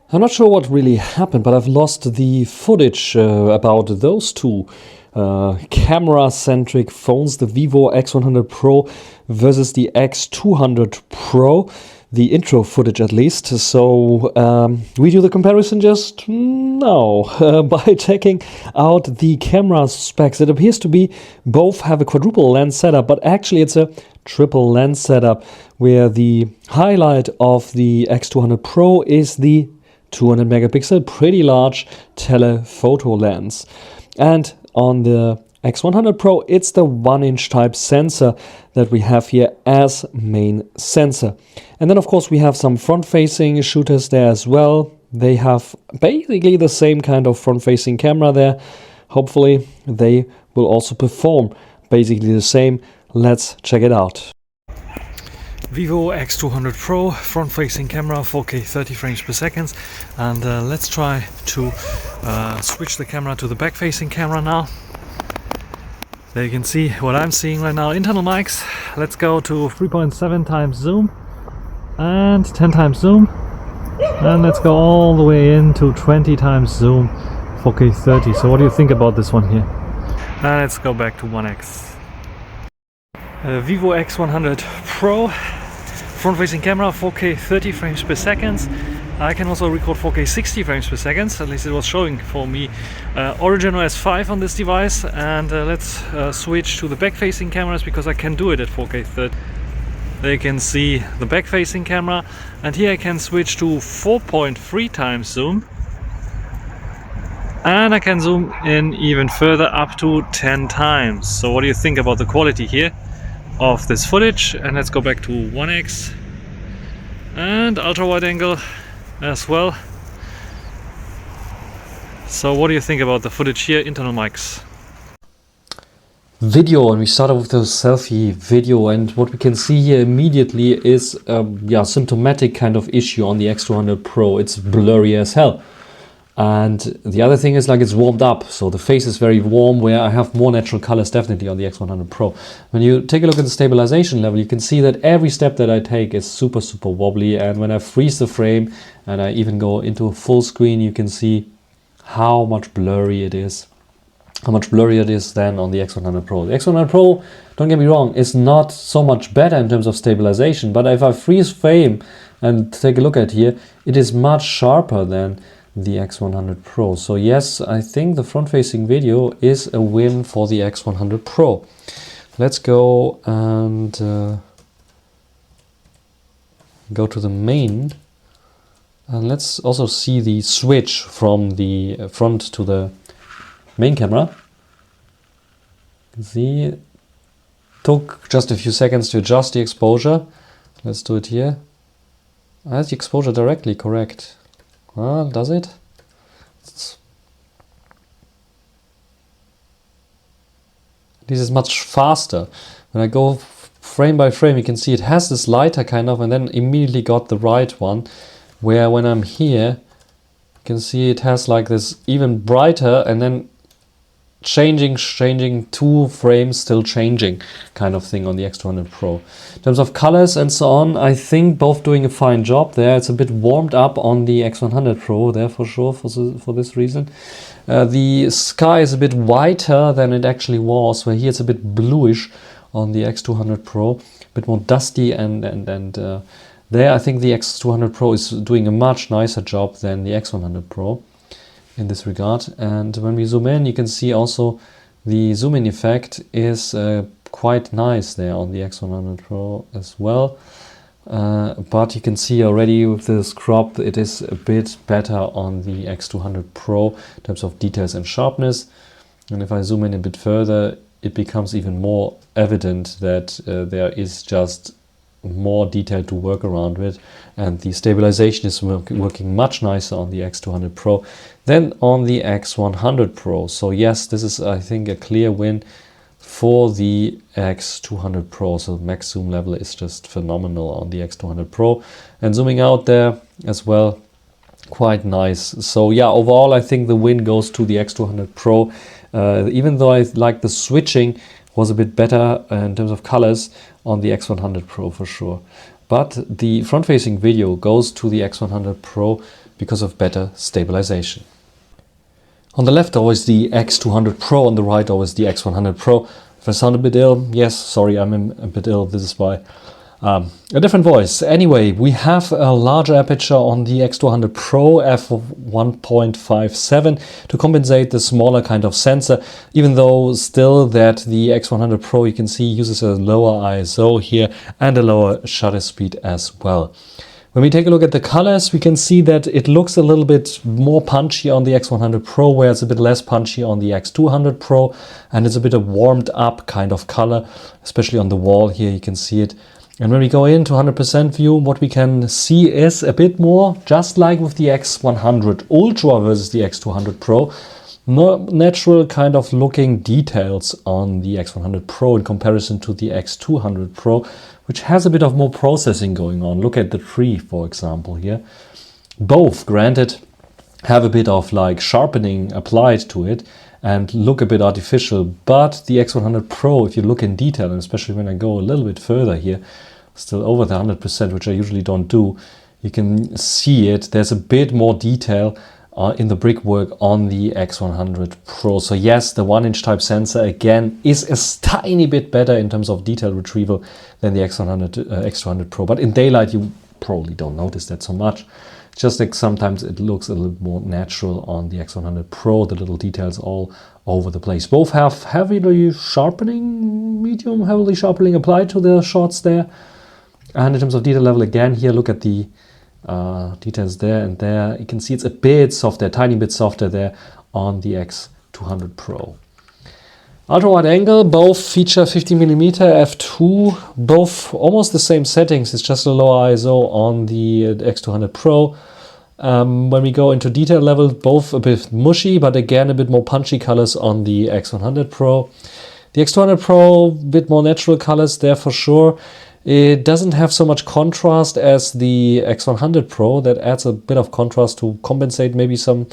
I'm not sure what really happened, but I've lost the footage about those two camera-centric phones, the Vivo X100 Pro versus the X200 Pro, the intro footage at least. So we do the comparison just now by checking out the camera specs. It appears to be both have a quadruple lens setup, but actually it's a triple lens setup, where the highlight of the X200 Pro is the 200 megapixel, pretty large telephoto lens. And on the X100 Pro, it's the 1-inch type sensor that we have here as main sensor. And then of course we have some front-facing shooters there as well. They have basically the same kind of front-facing camera there. Hopefully they will also perform basically the same. Let's check it out. Vivo X200 Pro, front-facing camera, 4K 30 frames per second, and let's try to switch the camera to the back-facing camera now. There you can see what I'm seeing right now. Internal mics, let's go to 3.7 times zoom and 10 times zoom, and let's go all the way into 20 times zoom, 4K 30. So what do you think about this one here? And let's go back to 1X. Vivo X100 Pro, front-facing camera, 4K 30 frames per second. I can also record 4K 60 frames per second, at least it was showing for me. OriginOS 5 on this device, and let's switch to the back-facing cameras because I can do it at 4K 30. There you can see the back-facing camera, and here I can switch to 4.3 times zoom. And I can zoom in even further, up to 10 times. So what do you think about the quality here of this footage? And let's go back to 1X and ultra wide angle as well. So what do you think about the footage here? Internal mics. Video, and we started with the selfie video, and what we can see here immediately is symptomatic kind of issue on the X200 Pro. It's blurry as hell. And the other thing is, like, it's warmed up, so the face is very warm, where I have more natural colors definitely on the X100 Pro. When you take a look at the stabilization level, you can see that every step that I take is super wobbly, and when I freeze the frame and I even go into full screen, you can see how much blurry it is. How much blurrier it is than on the X100 Pro. The X100 Pro, don't get me wrong, is not so much better in terms of stabilization, but if I freeze frame and take a look at here, it is much sharper than the X100 Pro. So yes, I think the front-facing video is a win for the X100 Pro. Let's go and go to the main, and let's also see the switch from the front to the main camera. You can see it took just a few seconds to adjust the exposure. Let's do it here. I have the exposure directly correct. Well, does it? This is much faster. When I go frame by frame, you can see it has this lighter kind of, and then immediately got the right one. Where when I'm here, you can see it has like this even brighter, and then changing 2 frames, still changing kind of thing on the X200 Pro. In terms of colors and so on, I think both doing a fine job there. It's a bit warmed up on the X100 Pro there for sure, for this reason. The sky is a bit whiter than it actually was, where here it's a bit bluish on the X200 Pro, a bit more dusty, and there I think the X200 Pro is doing a much nicer job than the X100 Pro in this regard. And when we zoom in, you can see also the zoom in effect is quite nice there on the X100 Pro as well. But you can see already with this crop, it is a bit better on the X200 Pro in terms of details and sharpness. And if I zoom in a bit further, it becomes even more evident that there is just more detail to work around with, and the stabilization is working much nicer on the X200 Pro than on the X100 Pro. So yes, this is, I think, a clear win for the X200 Pro. So max zoom level is just phenomenal on the X200 Pro, and zooming out there as well, quite nice. So yeah, overall I think the win goes to the X200 Pro. Even though I like the switching was a bit better in terms of colors on the X100 Pro for sure. But the front-facing video goes to the X100 Pro because of better stabilization. On the left always the X200 Pro, on the right always the X100 Pro. If I sound a bit ill, yes, sorry, I'm a bit ill, this is why. A different voice. Anyway, we have a larger aperture on the X200 Pro f1.57 to compensate the smaller kind of sensor, even though still that the X100 Pro you can see uses a lower ISO here and a lower shutter speed as well. When we take a look at the colors, we can see that it looks a little bit more punchy on the X100 Pro, where it's a bit less punchy on the X200 Pro, and it's a bit of warmed up kind of color, especially on the wall here, you can see it. And when we go into 100% view, what we can see is a bit more, just like with the X100 Ultra versus the X200 Pro, more natural kind of looking details on the X100 Pro in comparison to the X200 Pro, which has a bit of more processing going on. Look at the tree, for example, here. Both, granted, have a bit of like sharpening applied to it and look a bit artificial, but the X100 Pro, if you look in detail, and especially when I go a little bit further here, still over the 100%, which I usually don't do, you can see it. There's a bit more detail in the brickwork on the X100 Pro. So yes, the 1-inch type sensor again is a tiny bit better in terms of detail retrieval than the X200 Pro. But in daylight, you probably don't notice that so much. Just like sometimes it looks a little more natural on the X100 Pro, the little details all over the place. Both have heavily sharpening, medium heavily sharpening applied to the shots there. And in terms of detail level, again, here, look at the details there and there. You can see it's a bit softer, a tiny bit softer there on the X200 Pro. Ultra wide angle, both feature 50mm f2, both almost the same settings. It's just a lower ISO on the X200 Pro. When we go into detail level, both a bit mushy, but again a bit more punchy colors on the X100 Pro. The X200 Pro, a bit more natural colors there for sure. It doesn't have so much contrast as the X100 Pro. That adds a bit of contrast to compensate maybe some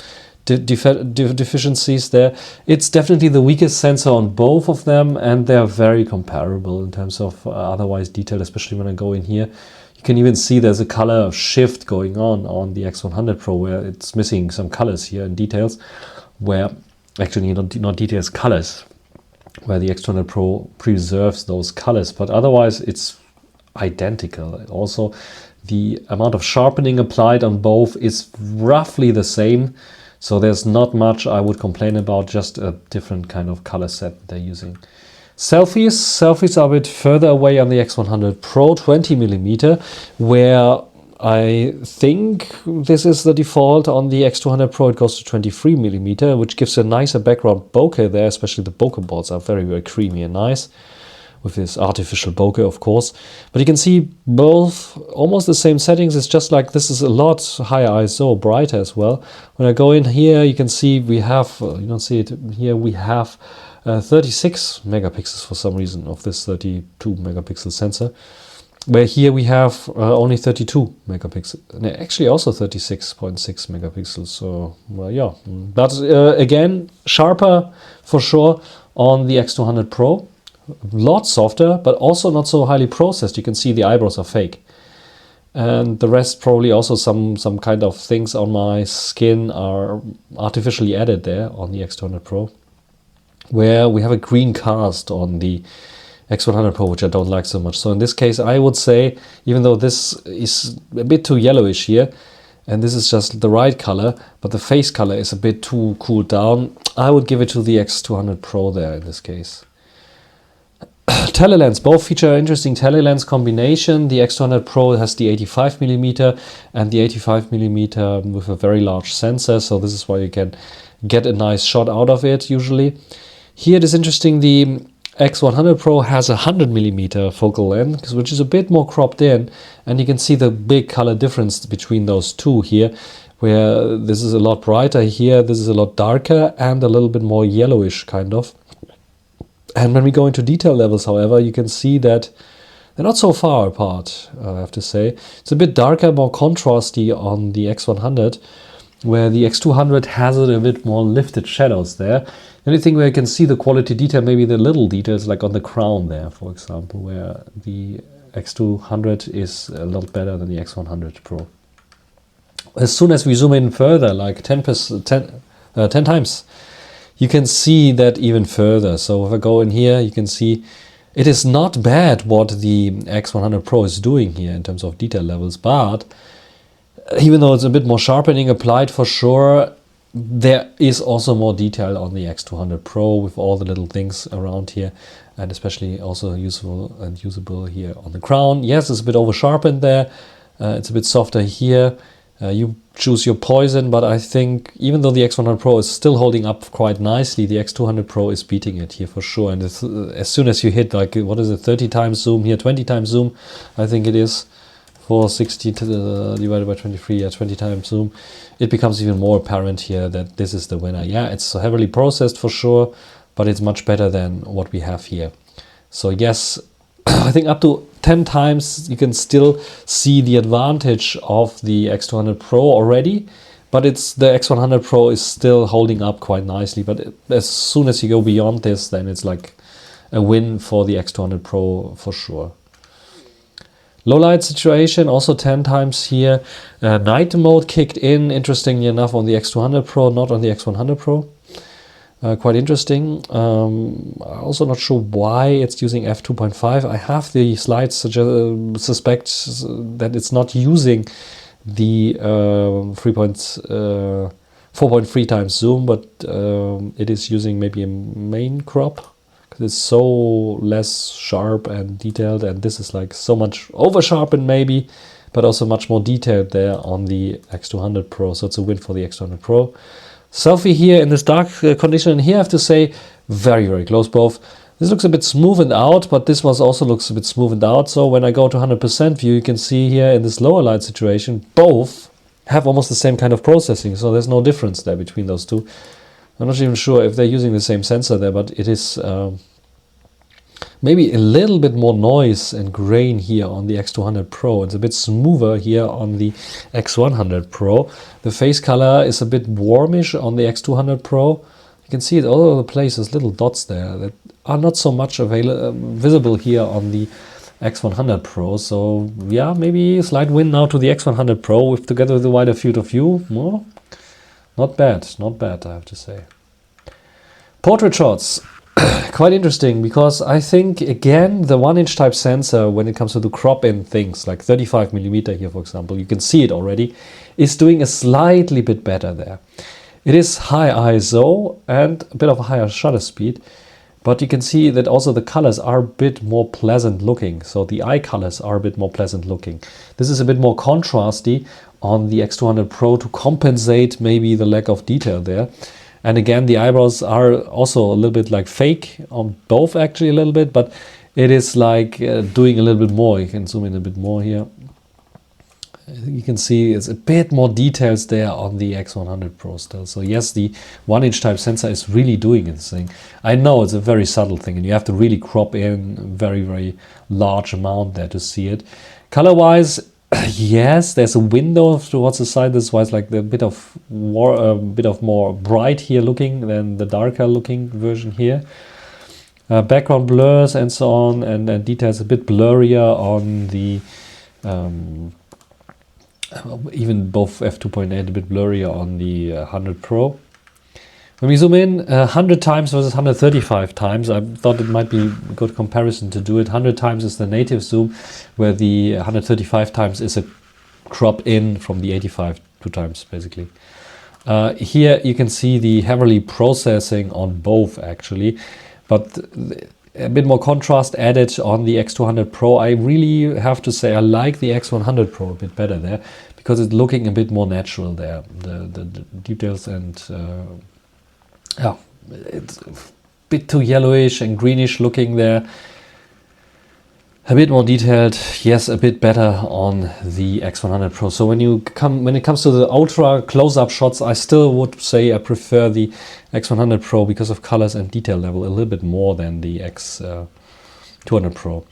deficiencies there. It's definitely the weakest sensor on both of them, and they're very comparable in terms of otherwise detail, especially when I go in here. You can even see there's a color shift going on the X100 Pro, where it's missing some colors here in details, where actually not details, colors, where the X200 Pro preserves those colors, but otherwise it's identical. Also, the amount of sharpening applied on both is roughly the same, so there's not much I would complain about, just a different kind of color set they're using. Selfies are a bit further away on the X100 Pro, 20mm, where I think this is the default. On the X200 Pro it goes to 23mm, which gives a nicer background bokeh there, especially the bokeh boards are very, very creamy and nice, with this artificial bokeh, of course. But you can see both almost the same settings. It's just like this is a lot higher ISO, brighter as well. When I go in here, you can see we have, you don't see it here, we have 36 megapixels for some reason of this 32 megapixel sensor. Where here we have only 32 megapixels, and actually also 36.6 megapixels. So, well, yeah. But again, sharper for sure on the X200 Pro. A lot softer, but also not so highly processed. You can see the eyebrows are fake. And the rest probably also some kind of things on my skin are artificially added there on the X200 Pro. Where we have a green cast on the X100 Pro, which I don't like so much. So in this case, I would say, even though this is a bit too yellowish here, and this is just the right color, but the face color is a bit too cooled down, I would give it to the X200 Pro there in this case. Telelens, both feature interesting telelens combination. The X200 Pro has the 85mm and the 85mm with a very large sensor, so this is why you can get a nice shot out of it usually. Here it is interesting, the X100 Pro has a 100mm focal length, which is a bit more cropped in, and you can see the big color difference between those two here, where this is a lot brighter here, this is a lot darker and a little bit more yellowish kind of. And when we go into detail levels, however, you can see that they're not so far apart, I have to say. It's a bit darker, more contrasty on the X100, where the X200 has a bit more lifted shadows there. The only thing where you can see the quality detail, maybe the little details like on the crown there, for example, where the X200 is a lot better than the X100 Pro. As soon as we zoom in further, like 10 times, you can see that even further. So if I go in here, you can see it is not bad what the X100 Pro is doing here in terms of detail levels, but even though it's a bit more sharpening applied for sure, there is also more detail on the X200 Pro with all the little things around here, and especially also useful and usable here on the crown. Yes, it's a bit over sharpened there. It's a bit softer here. You choose your poison, but I think even though the X100 Pro is still holding up quite nicely, the X200 Pro is beating it here for sure. And as soon as you hit, like, what is it, 30 times zoom here, 20 times zoom, I think it is, for 60 divided by 23, yeah, 20 times zoom, it becomes even more apparent here that this is the winner. Yeah, it's heavily processed for sure, but it's much better than what we have here. So yes, I think up to 10 times you can still see the advantage of the X200 Pro already, but it's the X100 Pro is still holding up quite nicely. But as soon as you go beyond this, then it's like a win for the X200 Pro for sure. Low light situation, also 10 times here. Night mode kicked in, interestingly enough, on the X200 Pro, not on the X100 Pro. Quite interesting. I'm also not sure why it's using f2.5. I have the slides suspect that it's not using the 4.3 times zoom, but it is using maybe a main crop, because it's so less sharp and detailed, and this is like so much over sharpened maybe, but also much more detailed there on the X200 Pro. So it's a win for the X200 Pro. Selfie here in this dark condition, and here I have to say very, very close both. This looks a bit smoothened out, but this one also looks a bit smoothened out. So when I go to 100% view, you can see here in this lower light situation, both have almost the same kind of processing. So there's no difference there between those two. I'm not even sure if they're using the same sensor there, but it is maybe a little bit more noise and grain here on the X200 Pro. It's a bit smoother here on the X100 Pro. The face color is a bit warmish on the X200 Pro. You can see it all over the place. There's little dots there that are not so much visible here on the X100 Pro. So yeah, maybe a slight win now to the X100 Pro with together with the wider field of view. Well, not bad, I have to say. Portrait shots. Quite interesting, because I think, again, the 1-inch type sensor, when it comes to the crop in things, like 35mm here, for example, you can see it already, is doing a slightly bit better there. It is high ISO and a bit of a higher shutter speed, but you can see that also the colors are a bit more pleasant looking. So the eye colors are a bit more pleasant looking. This is a bit more contrasty on the X200 Pro to compensate maybe the lack of detail there. And again, the eyebrows are also a little bit like fake on both, actually a little bit, but it is like doing a little bit more. You can zoom in a bit more here. You can see it's a bit more details there on the X100 Pro still. So yes, the 1-inch type sensor is really doing its thing. I know it's a very subtle thing, and you have to really crop in a very, very large amount there to see it. Color-wise, yes, there's a window towards the side. That's why it's like a bit of more bright here looking than the darker looking version here. Background blurs and so on, and details a bit blurrier on the even both f2.8 a bit blurrier on the 100 Pro. When we zoom in 100 times versus 135 times, I thought it might be a good comparison to do it. 100 times is the native zoom, where the 135 times is a crop in from the 85 times, basically. Here you can see the heavily processing on both, actually, but a bit more contrast added on the X200 Pro. I really have to say I like the X100 Pro a bit better there, because it's looking a bit more natural there. The details and yeah, it's a bit too yellowish and greenish looking there. A bit more detailed, yes, a bit better on the X100 Pro. So when it comes to the ultra close-up shots, I still would say I prefer the X100 Pro because of colors and detail level a little bit more than the X200 Pro.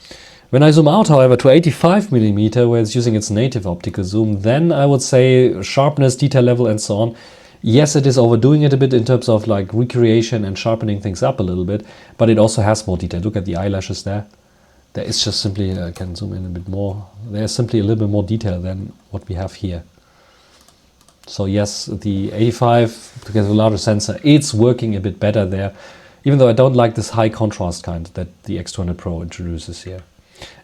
When I zoom out, however, to 85mm, where it's using its native optical zoom, then I would say sharpness, detail level, and so on. Yes, it is overdoing it a bit in terms of like recreation and sharpening things up a little bit, but it also has more detail. Look at the eyelashes there. There is just simply, I can zoom in a bit more, there's simply a little bit more detail than what we have here. So yes, the 85 together with a larger sensor, it's working a bit better there, even though I don't like this high contrast kind that the X200 Pro introduces here.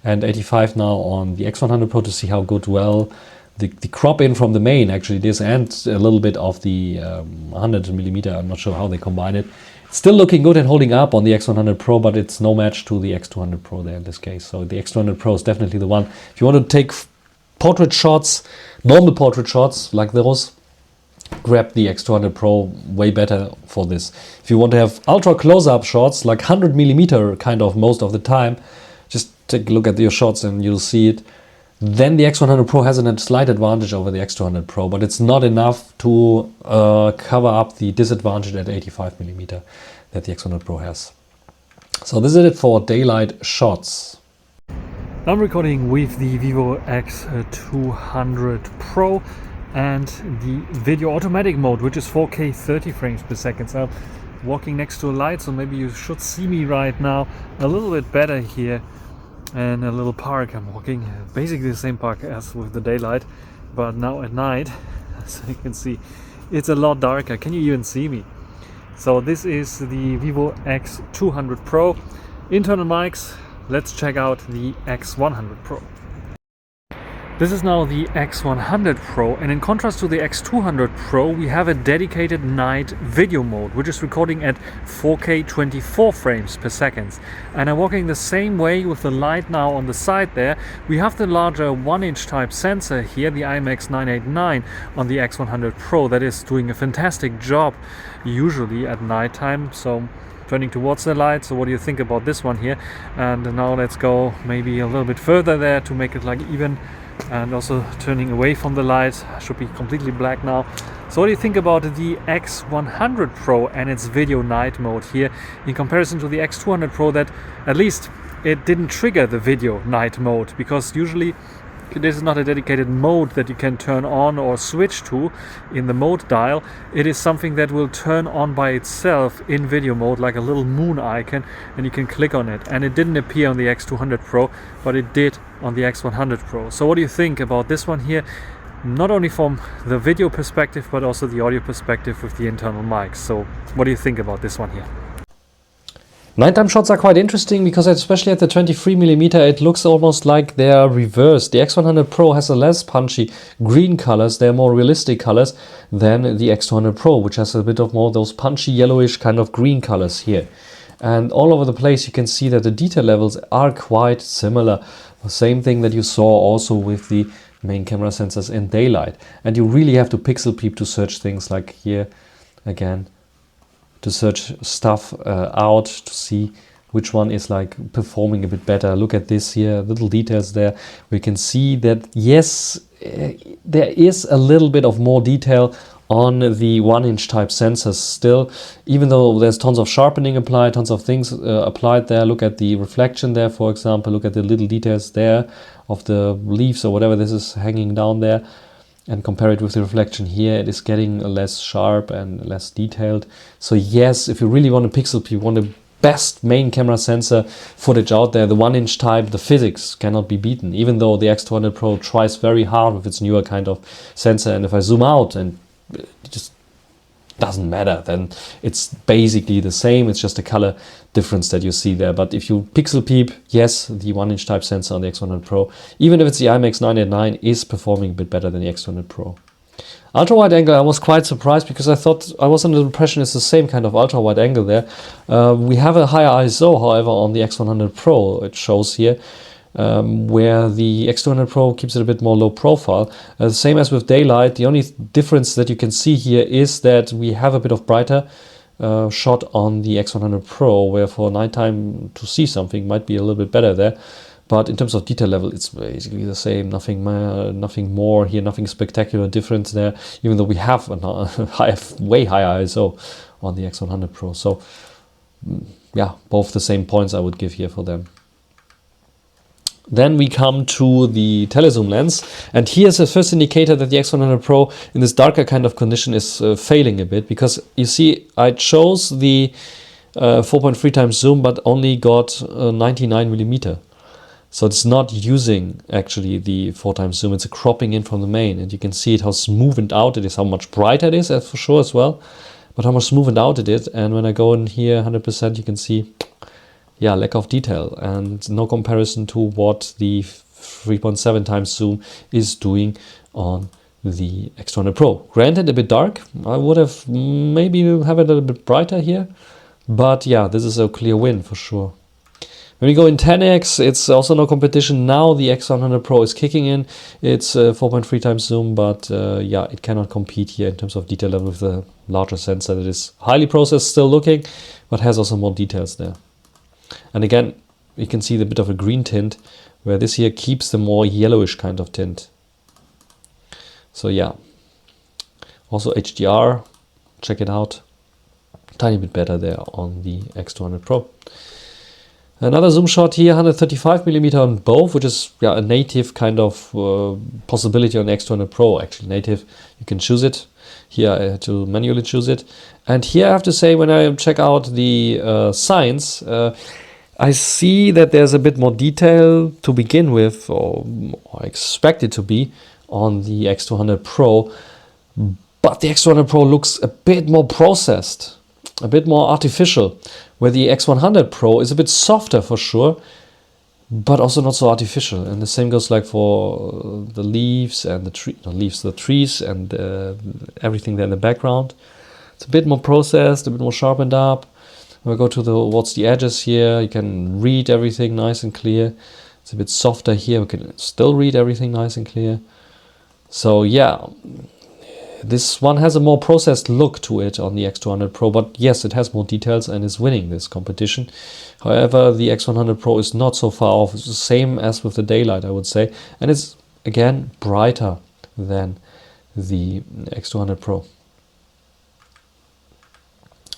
And 85 now on the X100 Pro to see how good, well, the crop in from the main actually it is, and a little bit of the 100mm, I'm not sure how they combine it. It's still looking good and holding up on the X100 Pro, but it's no match to the X200 Pro there in this case. So the X200 Pro is definitely the one. If you want to take portrait shots, normal portrait shots like those, grab the X200 Pro, way better for this. If you want to have ultra close-up shots, like 100mm kind of most of the time, just take a look at your shots and you'll see it. Then the X100 Pro has a slight advantage over the X200 Pro, but it's not enough to cover up the disadvantage at 85mm that the X100 Pro has. So this is it for daylight shots. I'm recording with the Vivo X200 Pro and the video automatic mode, which is 4K 30 frames per second. So I'm walking next to a light, so maybe you should see me right now a little bit better here. And a little park I'm walking, basically the same park as with the daylight, but now at night, so you can see it's a lot darker. Can you even see me? So this is the Vivo X200 Pro. Internal mics, let's check out the X100 Pro. This is now the X100 Pro, and in contrast to the X200 Pro, we have a dedicated night video mode, which is recording at 4K 24 frames per second. And I'm walking the same way with the light now on the side there. We have the larger 1-inch type sensor here, the IMX989 on the X100 Pro, that is doing a fantastic job usually at nighttime. So turning towards the light. So what do you think about this one here? And now let's go maybe a little bit further there to make it like even, and also turning away from the light. Should be completely black now. So what do you think about the X100 Pro and its video night mode here in comparison to the X200 Pro, that at least it didn't trigger the video night mode, because usually this is not a dedicated mode that you can turn on or switch to in the mode dial. It is something that will turn on by itself in video mode, like a little moon icon, and you can click on it. And it didn't appear on the X200 Pro, but it did on the X100 Pro. So what do you think about this one here? Not only from the video perspective, but also the audio perspective with the internal mics. So what do you think about this one here? Nighttime shots are quite interesting because especially at the 23mm it looks almost like they are reversed. The X100 Pro has a less punchy green colors, they're more realistic colors than the X200 Pro, which has a bit of more those punchy yellowish kind of green colors here. And all over the place you can see that the detail levels are quite similar. The same thing that you saw also with the main camera sensors in daylight. And you really have to pixel peep to search things, like here again, to search stuff out to see which one is like performing a bit better. Look at this here, little details there. We can see that yes, there is a little bit of more detail on the 1-inch type sensors still, even though there's tons of sharpening applied, tons of things applied there. Look at the reflection there, for example. Look at the little details there of the leaves or whatever this is hanging down there. And compare it with the reflection here, it is getting less sharp and less detailed. So yes, if you really want a pixel peep, you want the best main camera sensor footage out there, the 1-inch type, the physics cannot be beaten, even though the X200 Pro tries very hard with its newer kind of sensor. And if I zoom out, and it just doesn't matter, then it's basically the same, it's just a color difference that you see there. But if you pixel peep, yes, the 1-inch type sensor on the X100 Pro, even if it's the IMX989, is performing a bit better than the X200 Pro. Ultra wide angle, I was quite surprised because I thought, I was under the impression it's the same kind of ultra wide angle there. We have a higher ISO, however, on the X100 Pro, it shows here. Where the X200 Pro keeps it a bit more low profile. Same as with daylight, the only difference that you can see here is that we have a bit of brighter shot on the X100 Pro, where for nighttime to see something might be a little bit better there. But in terms of detail level, it's basically the same, nothing more here, nothing spectacular difference there, even though we have a way higher ISO on the X100 Pro. So yeah, both the same points I would give here for them. Then we come to the telezoom lens, and here's the first indicator that the X100 Pro in this darker kind of condition is failing a bit, because you see I chose the 4.3 times zoom but only got 99mm. So it's not using actually the 4x zoom, it's a cropping in from the main, and you can see it how smoothed out it is, how much brighter it is for sure as well, but how much smoothed out it is. And when I go in here 100%, you can see, yeah, lack of detail and no comparison to what the 3.7 times zoom is doing on the X200 Pro. Granted, a bit dark. I would have maybe have it a little bit brighter here, but yeah, this is a clear win for sure. When we go in 10x, it's also no competition. Now the X100 Pro is kicking in. It's 4.3 times zoom, but yeah, it cannot compete here in terms of detail level with the larger sensor that is highly processed still looking, but has also more details there. And again, you can see the bit of a green tint, where this here keeps the more yellowish kind of tint. So yeah, also HDR, check it out. Tiny bit better there on the X200 Pro. Another zoom shot here, 135mm on both, which is, yeah, a native kind of possibility on the X200 Pro. Actually native, you can choose it. Here I had to manually choose it. And here I have to say, when I check out the signs, I see that there's a bit more detail to begin with, or I expect it to be, on the X200 Pro. But the X200 Pro looks a bit more processed, a bit more artificial, where the X100 Pro is a bit softer for sure, but also not so artificial. And the same goes like for the leaves and the trees and everything there in the background. It's a bit more processed, a bit more sharpened up. When I go to towards the edges here, you can read everything nice and clear. It's a bit softer here, we can still read everything nice and clear. So yeah, this one has a more processed look to it on the X200 Pro, but yes, it has more details and is winning this competition. However, the X100 Pro is not so far off. It's the same as with the daylight, I would say. And it's, again, brighter than the X200 Pro.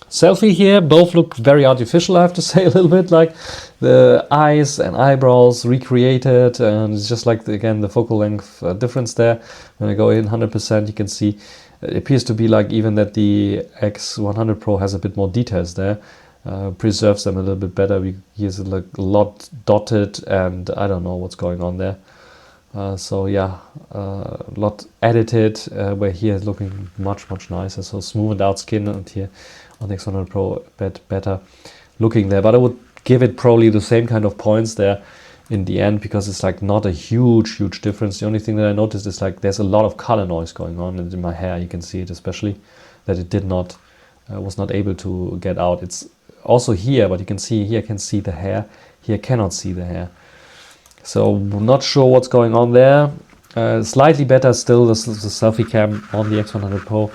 Selfie here, both look very artificial, I have to say, a little bit, like the eyes and eyebrows recreated, and it's just like, again, the focal length difference there. When I go in 100%, you can see it appears to be like even that the X100 Pro has a bit more details there, preserves them a little bit better. Here's like a lot dotted, and I don't know what's going on there. So yeah, a lot edited, where here is looking much nicer. So smoothed out skin, and here on the X100 Pro a bit better looking there. But I would give it probably the same kind of points there in the end, because it's like not a huge difference. The only thing that I noticed is like there's a lot of color noise going on, and in my hair you can see it, especially that it did not was not able to get out. It's also here, but you can see here, I can see the hair, here cannot see the hair. So I'm not sure what's going on there. Slightly better still the selfie cam on the X100 Pro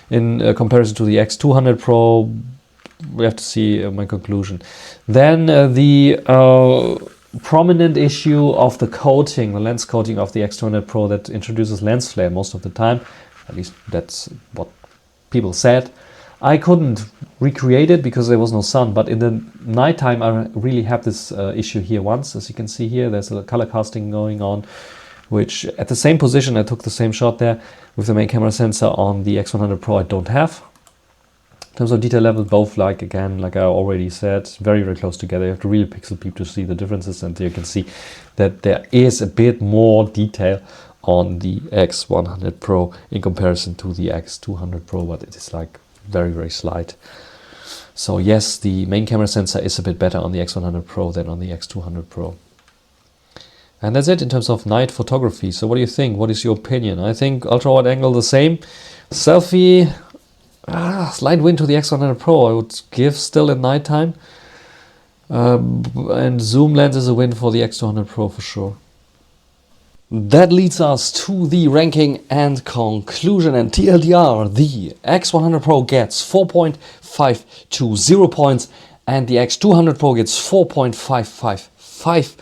in comparison to the X200 Pro. We have to see my conclusion. Then the prominent issue of the coating, the lens coating of the X200 Pro, that introduces lens flare most of the time. At least that's what people said. I couldn't recreate it because there was no sun, but in the nighttime I really have this issue here once. As you can see here, there's a color casting going on, which at the same position I took the same shot there with the main camera sensor on the X100 Pro I don't have. In terms of detail level, both, like again, like I already said, very close together. You have to really pixel peep to see the differences, and you can see that there is a bit more detail on the X100 Pro in comparison to the X200 Pro, but it is like very slight. So yes, the main camera sensor is a bit better on the X100 Pro than on the X200 Pro. And that's it in terms of night photography. So what do you think? What is your opinion? I think ultra wide angle the same. Selfie, slight win to the X100 Pro I would give still at nighttime. And zoom lens is a win for the X200 Pro for sure. That leads us to the ranking and conclusion, and TLDR, the X100 Pro gets 4.520 points and the X200 Pro gets 4.555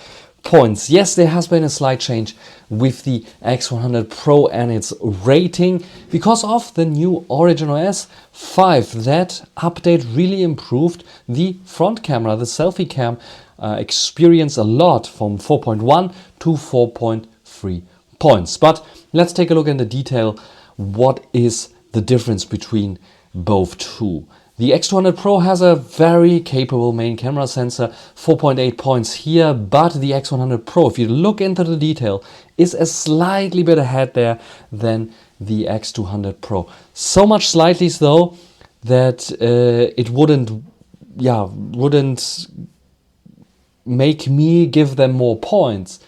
points. Yes, there has been a slight change with the X100 Pro and its rating because of the new OriginOS 5. That update really improved the front camera, the selfie cam experience a lot, from 4.1 to 4.3 points. But let's take a look in the detail. What is the difference between both two? The X200 Pro has a very capable main camera sensor, 4.8 points here, but the X100 Pro, if you look into the detail, is a slightly bit ahead there than the X200 Pro. So much slightly though that it wouldn't make me give them more points.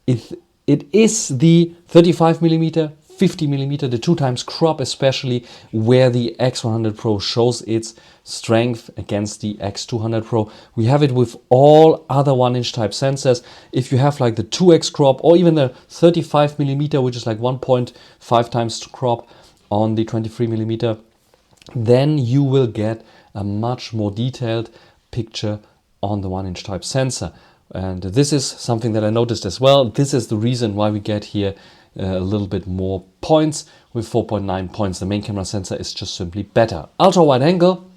It is the 35mm, 50mm, the 2x crop especially, where the X100 Pro shows its strength against the X200 Pro. We have it with all other 1-inch type sensors. If you have like the 2x crop or even the 35mm, which is like 1.5 times crop on the 23mm, then you will get a much more detailed picture on the 1-inch type sensor. And this is something that I noticed as well. This is the reason why we get here a little bit more points. With 4.9 points, the main camera sensor is just simply better. Ultra wide angle,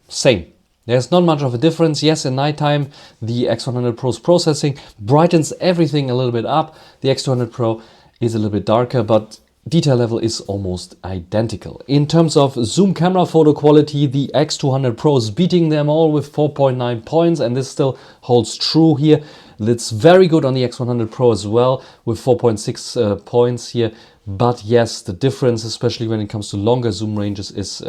same. There's not much of a difference. Yes, in nighttime, the X100 Pro's processing brightens everything a little bit up. The X200 Pro is a little bit darker, but detail level is almost identical. In terms of zoom camera photo quality, the X200 Pro is beating them all with 4.9 points, and this still holds true here. It's very good on the X100 Pro as well with 4.6 points here. But yes, the difference, especially when it comes to longer zoom ranges, is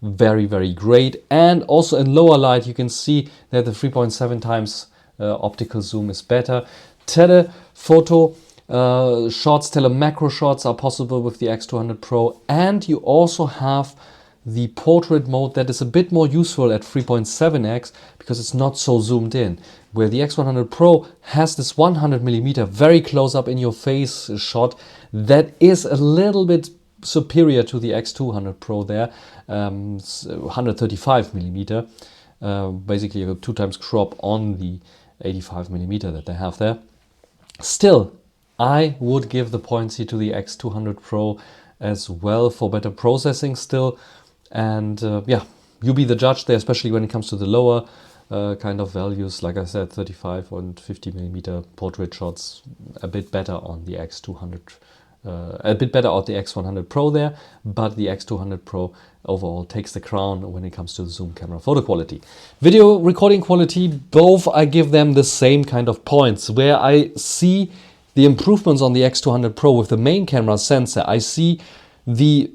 very, very great. And also in lower light, you can see that the 3.7 times optical zoom is better. Telephoto shots, telemacro shots are possible with the X200 Pro, and you also have the portrait mode that is a bit more useful at 3.7x because it's not so zoomed in, where the X100 Pro has this 100mm very close up in your face shot that is a little bit superior to the X200 Pro there, 135mm, basically a 2x crop on the 85mm that they have there. Still, I would give the points here to the X200 Pro as well for better processing still. And yeah, you be the judge there, especially when it comes to the lower kind of values. Like I said, 35 and 50mm portrait shots, a bit better on the X200, a bit better on the X100 Pro there, but the X200 Pro overall takes the crown when it comes to the zoom camera photo quality. Video recording quality, both I give them the same kind of points. Where I see the improvements on the X200 Pro with the main camera sensor, I see the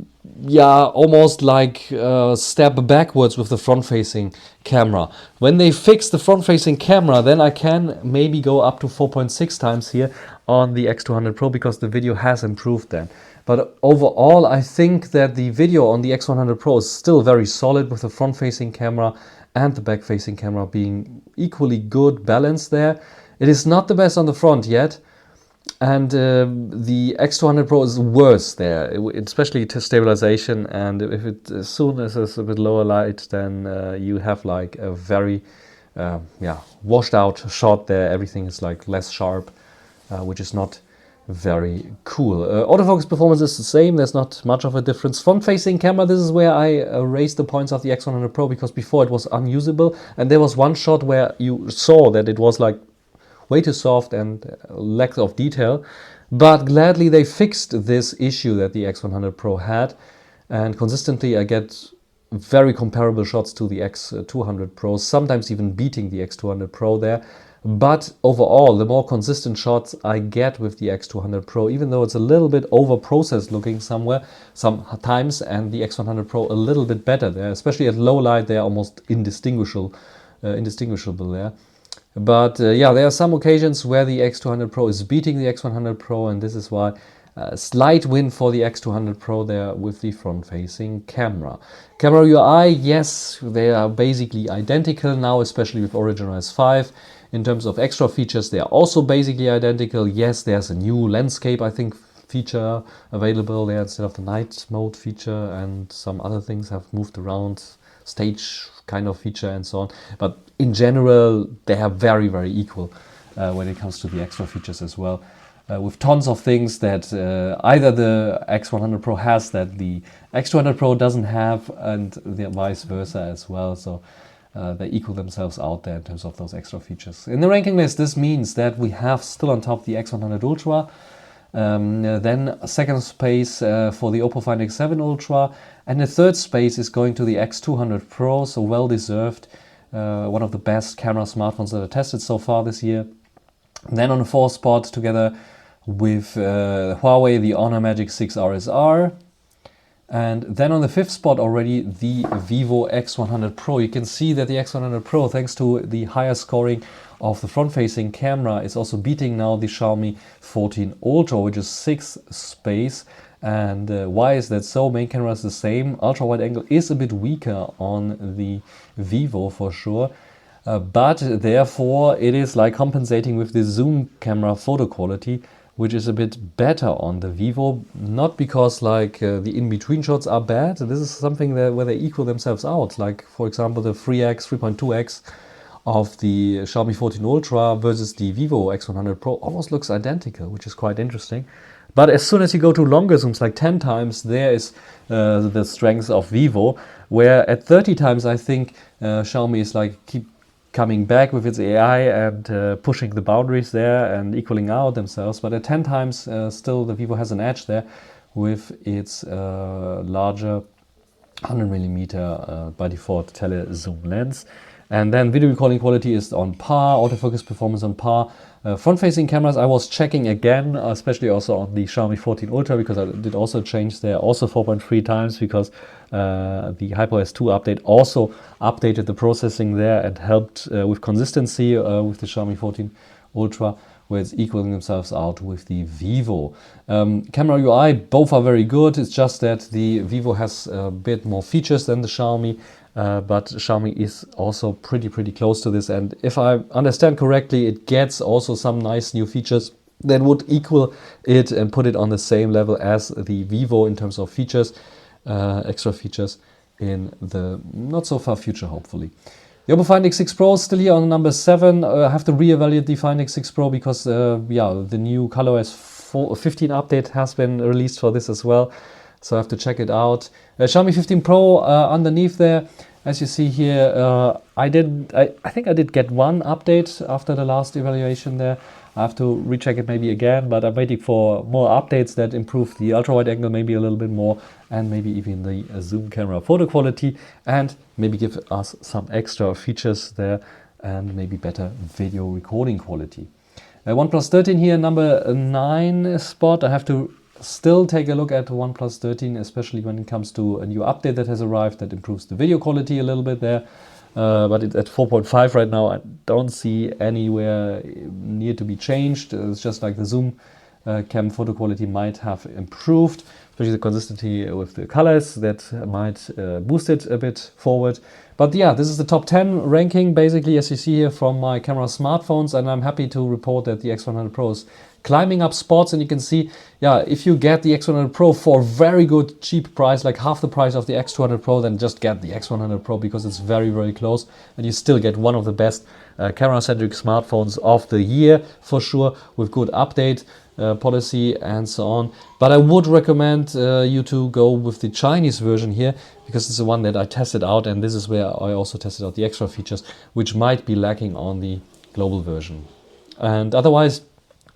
almost like step backwards with the front-facing camera. When they fix the front-facing camera, then I can maybe go up to 4.6 times here on the X200 Pro because the video has improved then. But overall, I think that the video on the X100 Pro is still very solid with the front-facing camera and the back-facing camera being equally good balanced there. It is not the best on the front yet. And the X200 Pro is worse there, especially to stabilization. And if it, as soon as it's a bit lower light, then you have like a very washed out shot there. Everything is like less sharp, which is not very cool. Autofocus performance is the same. There's not much of a difference. Front-facing camera, this is where I raised the points of the X100 Pro because before it was unusable. And there was one shot where you saw that it was like way too soft and lack of detail, but gladly they fixed this issue that the X100 Pro had, and consistently I get very comparable shots to the X200 Pro, sometimes even beating the X200 Pro there. But overall, the more consistent shots I get with the X200 Pro, even though it's a little bit over-processed looking sometimes, and the X100 Pro a little bit better there, especially at low light, they're almost indistinguishable there. But yeah, there are some occasions where the X200 Pro is beating the X100 Pro, and this is why a slight win for the X200 Pro there with the front-facing camera. Camera UI, yes, they are basically identical now, especially with OriginOS 5. In terms of extra features, they are also basically identical. Yes, there's a new landscape, I think, feature available there instead of the night mode feature, and some other things have moved around, stage kind of feature and so on. But in general, they are very, very equal when it comes to the extra features as well. With tons of things that either the X100 Pro has that the X200 Pro doesn't have, and the vice versa as well. So they equal themselves out there in terms of those extra features. In the ranking list, this means that we have still on top the X100 Ultra, then second space for the Oppo Find X7 Ultra, And the third space is going to the X200 Pro, so well deserved. One of the best camera smartphones that I tested so far this year. And then on the fourth spot, together with Huawei, the Honor Magic 6 RSR. And then on the fifth spot already, the Vivo X100 Pro. You can see that the X100 Pro, thanks to the higher scoring of the front-facing camera, is also beating now the Xiaomi 14 Ultra, which is 6th space. And why is that so? Main camera is the same. Ultra-wide angle is a bit weaker on the Vivo for sure. But therefore it is like compensating with the zoom camera photo quality, which is a bit better on the Vivo. Not because like the in-between shots are bad. This is something that where they equal themselves out. Like for example the 3.2x of the Xiaomi 14 Ultra versus the Vivo X100 Pro almost looks identical, which is quite interesting. But as soon as you go to longer zooms, like 10 times, there is the strength of Vivo, where at 30 times I think Xiaomi is like keep coming back with its AI and pushing the boundaries there and equaling out themselves. But at 10 times still the Vivo has an edge there with its larger 100mm by default tele zoom lens. And then video recording quality is on par, autofocus performance on par. Front-facing cameras I was checking again, especially also on the Xiaomi 14 Ultra, because I did also change there also 4.3 times, because the HyperOS 2 update also updated the processing there and helped with consistency with the Xiaomi 14 Ultra, where it's equaling themselves out with the Vivo. Camera UI, both are very good. It's just that the Vivo has a bit more features than the Xiaomi. But Xiaomi is also pretty close to this, and if I understand correctly, it gets also some nice new features that would equal it and put it on the same level as the Vivo in terms of features, extra features in the not so far future, hopefully. The Oppo Find X6 Pro is still here on number 7. I have to reevaluate the Find X6 Pro because yeah, the new ColorOS 15 update has been released for this as well. So I have to check it out. Xiaomi 15 Pro underneath there, as you see here, I think I did get one update after the last evaluation there. I have to recheck it maybe again, but I'm waiting for more updates that improve the ultra-wide angle maybe a little bit more, and maybe even the zoom camera photo quality, and maybe give us some extra features there, and maybe better video recording quality. OnePlus 13 here, number 9 spot. I have to still take a look at OnePlus 13, especially when it comes to a new update that has arrived that improves the video quality a little bit there. But it's at 4.5 right now. I don't see anywhere near to be changed. It's just like the zoom cam photo quality might have improved, especially the consistency with the colors that might boost it a bit forward. But yeah, this is the top 10 ranking basically, as you see here, from my camera smartphones, and I'm happy to report that the X100 Pro is climbing up spots. And you can see, yeah, if you get the X100 Pro for a very good cheap price, like half the price of the X200 Pro, then just get the X100 Pro, because it's very close, and you still get one of the best camera-centric smartphones of the year for sure, with good update policy and so on. But I would recommend you to go with the Chinese version here, because it's the one that I tested out, and this is where I also tested out the extra features, which might be lacking on the global version. And otherwise,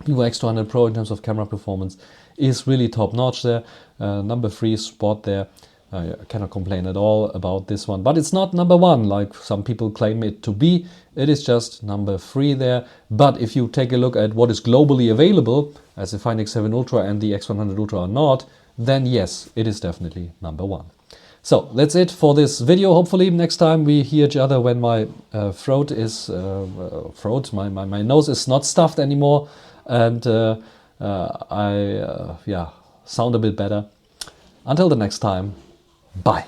Vivo X200 Pro in terms of camera performance is really top notch there. Number 3 spot there. I cannot complain at all about this one, but it's not number 1 like some people claim it to be. It is just number 3 there. But if you take a look at what is globally available, as the Find X7 Ultra and the X100 Ultra are not, then yes, it is definitely number 1. So that's it for this video. Hopefully next time we hear each other when my throat is my nose is not stuffed anymore, and I sound a bit better. Until the next time, bye.